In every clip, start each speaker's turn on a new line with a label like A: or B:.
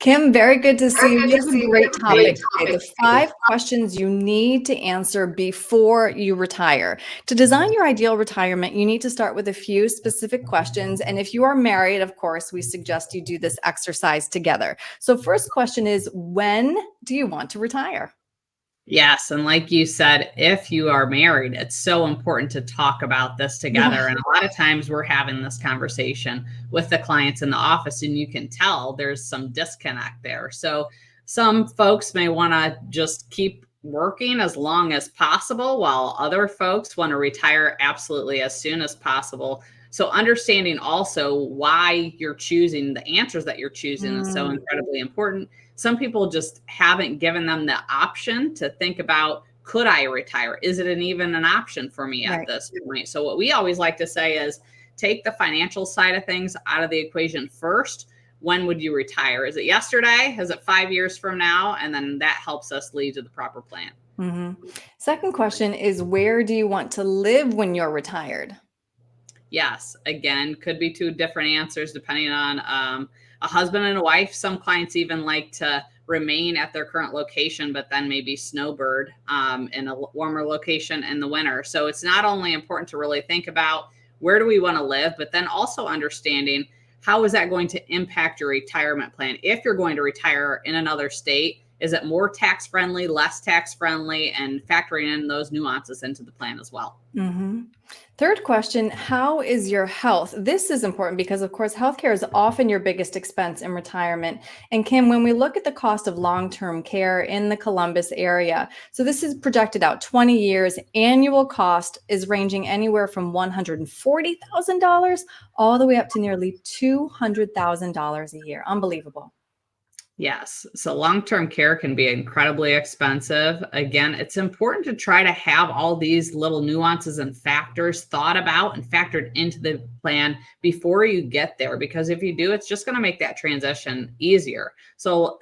A: Kim, very good to see you. We have a great topic
B: Great
A: today.
B: topic.
A: The 5 questions you need to answer before you retire. To design your ideal retirement, you need to start with a few specific questions. And if you are married, of course, we suggest you do this exercise together. So, first question is, when do you want to retire?
B: Yes. And like you said, if you are married, it's so important to talk about this
A: Yeah.
B: together. And a lot of times we're having this conversation with the clients in the office, and you can tell there's some disconnect there. So some folks may want to just keep working as long as possible, while other folks want to retire absolutely as soon as possible. So understanding also why you're choosing the answers that you're choosing is so
A: Mm,
B: incredibly important. Some people just haven't given them the option to think about, could I retire? Is it even an option for me at
A: right.
B: this point? So what we always like to say is take the financial side of things out of the equation first. When would you retire? Is it yesterday? Is it 5 years from now? And then that helps us lead to the proper plan.
A: Mhm. Second question is, where do you want to live when you're retired?
B: Yes, again, could be two different answers depending on a husband and a wife. Some clients even like to remain at their current location, but then maybe snowbird in a warmer location in the winter. So it's not only important to really think about where do we want to live, but then also understanding how is that going to impact your retirement plan. If you're going to retire in another state, is it more tax friendly, less tax friendly, and factoring in those nuances into the plan as well.
A: Mhm. Third question, how is your health? This is important because, of course, healthcare is often your biggest expense in retirement. And Kim, when we look at the cost of long-term care in the Columbus area, so this is projected out 20 years, annual cost is ranging anywhere from $140,000 all the way up to nearly $200,000 a year. Unbelievable.
B: Yes. So long term care can be incredibly expensive. Again, it's important to try to have all these little nuances and factors thought about and factored into the plan before you get there. Because if you do, it's just going to make that transition easier. So,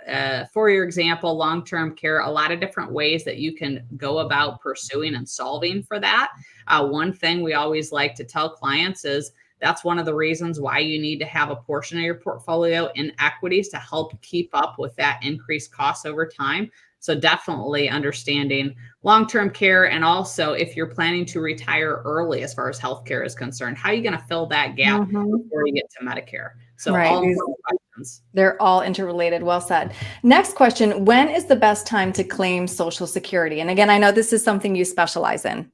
B: for your example, long term care, a lot of different ways that you can go about pursuing and solving for that. One thing we always like to tell clients is, that's one of the reasons why you need to have a portion of your portfolio in equities to help keep up with that increased cost over time. So definitely understanding long-term care, and also if you're planning to retire early as far as healthcare is concerned, how are you going to fill that gap
A: Mhm.
B: before you get to Medicare? So
A: Right.
B: all important questions.
A: They're all interrelated. Well said. Next question, when is the best time to claim Social Security? And again, I know this is something you specialize in.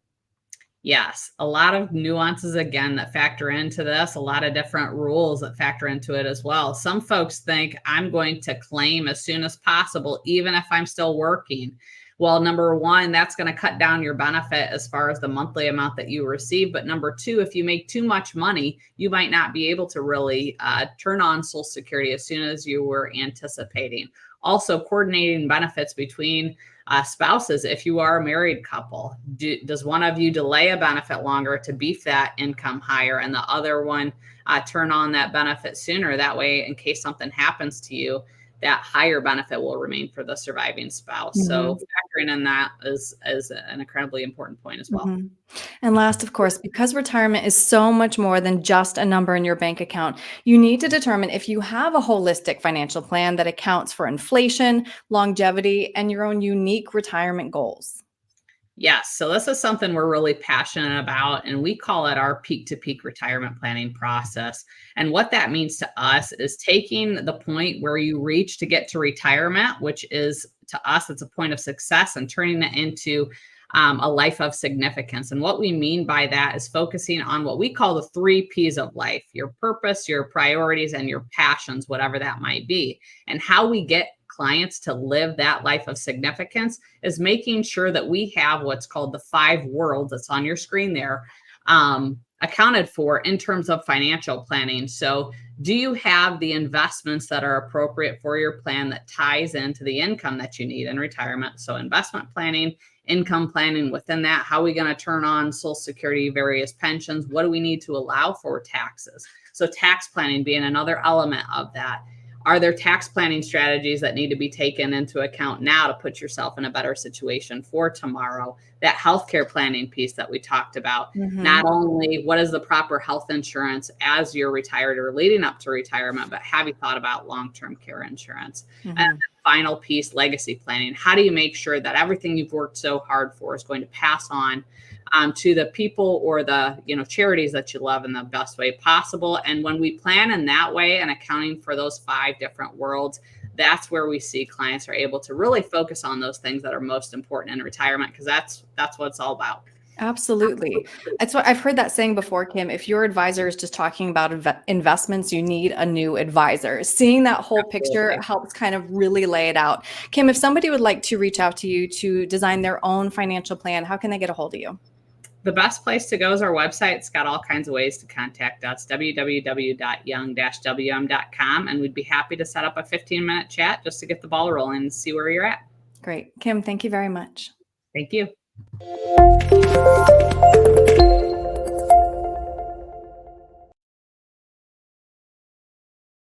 B: Yes, a lot of nuances again that factor into this, a lot of different rules that factor into it as well. Some folks think I'm going to claim as soon as possible, even if I'm still working. Well, number one, that's going to cut down your benefit as far as the monthly amount that you receive. But number two, if you make too much money, you might not be able to really turn on Social Security as soon as you were anticipating. Also, coordinating benefits between spouses, if you are a married couple, does one of you delay a benefit longer to beef that income higher, and the other one turn on that benefit sooner? That way, in case something happens to you, that higher benefit will remain for the surviving spouse. So
A: Mhm.
B: factoring in that is an incredibly important point as well.
A: Mhm. And last, of course, because retirement is so much more than just a number in your bank account, you need to determine if you have a holistic financial plan that accounts for inflation, longevity, and your own unique retirement goals.
B: Yes. So this is something we're really passionate about, and we call it our peak to peak retirement planning process. And what that means to us is taking the point where you reach to get to retirement, which is to us, it's a point of success, and turning it into a life of significance. And what we mean by that is focusing on what we call the 3 P's of life: your purpose, your priorities, and your passions, whatever that might be. And how we get clients to live that life of significance is making sure that we have what's called the 5 worlds that's on your screen there, accounted for in terms of financial planning. So do you have the investments that are appropriate for your plan that ties into the income that you need in retirement? So investment planning, income planning within that, how are we going to turn on Social Security, various pensions? What do we need to allow for taxes? So tax planning being another element of that. Are there tax planning strategies that need to be taken into account now to put yourself in a better situation for tomorrow? That healthcare planning piece that we talked about.
A: Mhm.
B: Not only what is the proper health insurance as you're retired or leading up to retirement, but have you thought about long-term care insurance? And
A: Mhm.
B: the final piece, legacy planning. How do you make sure that everything you've worked so hard for is going to pass on to the people or the charities that you love in the best way possible? And when we plan in that way and accounting for those 5 different worlds, that's where we see clients are able to really focus on those things that are most important in retirement, because that's what it's all about.
A: Absolutely. That's what I've heard that saying before, Kim. If your advisor is just talking about investments, you need a new advisor. Seeing that whole picture
B: Absolutely.
A: helps kind of really lay it out. Kim, if somebody would like to reach out to you to design their own financial plan, how can they get a hold of you?
B: The best place to go is our website. It's got all kinds of ways to contact us, www.young-wm.com, and we'd be happy to set up a 15-minute chat just to get the ball rolling and see where you're at.
A: Great. Kim, thank you very much.
B: Thank you.